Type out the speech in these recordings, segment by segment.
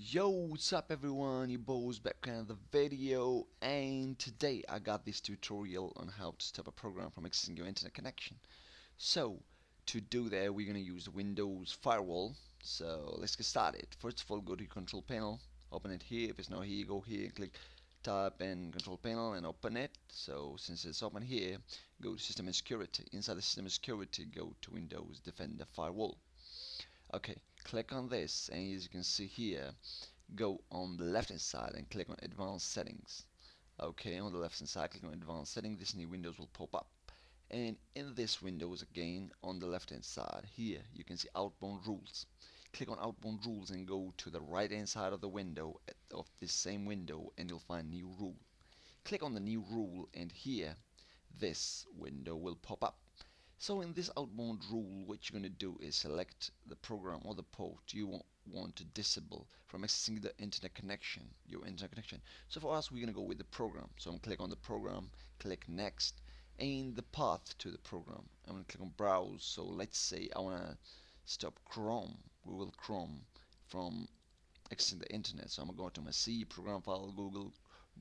Yo, what's up everyone, your boys back in another video, and today I got this tutorial on how to stop a program from accessing your internet connection. So, to do that we're gonna use the Windows Firewall. So let's get started. First of all, go to your control panel, open it here. If it's not here, go here and click tab and control panel and open it. So since it's open here, go to system and security. Inside the system and security, go to Windows Defender Firewall. Okay, click on this, and as you can see here, go on the left hand side and click on advanced settings. Okay, on the left hand side, click on advanced settings. This new windows will pop up, and in this windows again on the left hand side here you can see outbound rules. Click on outbound rules and go to the right hand side of the window of this same window, and you'll find new rule. Click on the new rule, and here this window will pop up. So in this outbound rule, what you're going to do is select the program or the port you want to disable from accessing the internet connection, your internet connection. So for us, we're going to go with the program. So I'm going to click on the program, click next, and the path to the program. I'm going to click on browse. So let's say I want to stop Chrome, Google Chrome, from accessing the internet. So I'm going to go to my C program file, Google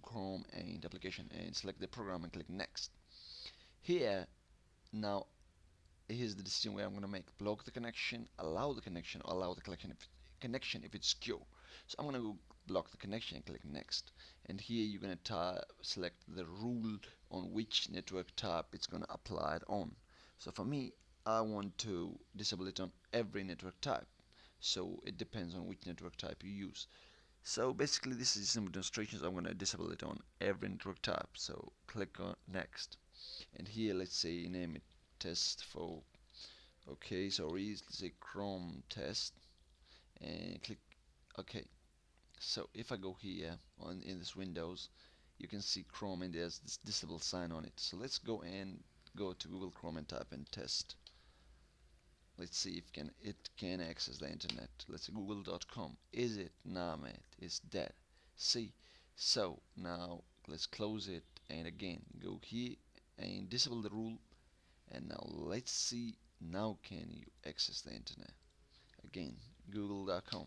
Chrome and application, and select the program and click next. Here now, here's the decision where I'm going to make: block the connection, allow the connection, or allow the connection if it's secure. So I'm going to go block the connection and click next, and here you're going to select the rule on which network type it's going to apply it on. So for me, I want to disable it on every network type, so it depends on which network type you use. So basically this is some demonstrations. I'm going to disable it on every network type, so click on next, and here let's say name it test for, okay, sorry, let's say Chrome test, and click OK. So if I go here on in this Windows, you can see Chrome and there's this disable sign on it. So let's go and go to Google Chrome and type in test. Let's see if it can access the internet. Let's say google.com. Is it? Nah, man, it's dead. See, so now let's close it, and again go here and disable the rule. And now let's see, now can you access the internet? Again, google.com.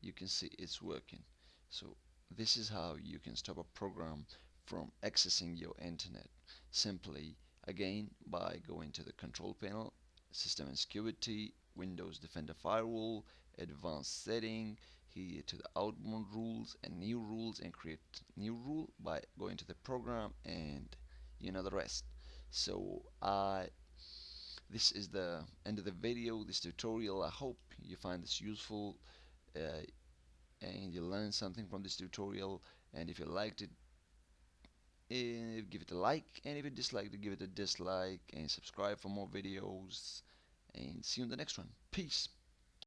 You can see it's working. So this is how you can stop a program from accessing your internet. Simply, again, by going to the control panel, system and security, Windows Defender Firewall, advanced setting, here to the outbound rules and new rules, and create new rule by going to the program, and you know the rest. So this is the end of the video, this tutorial. I hope you find this useful, and you learned something from this tutorial. And if you liked it, give it a like, and if you disliked it, give it a dislike, and subscribe for more videos, and see you in the next one. Peace.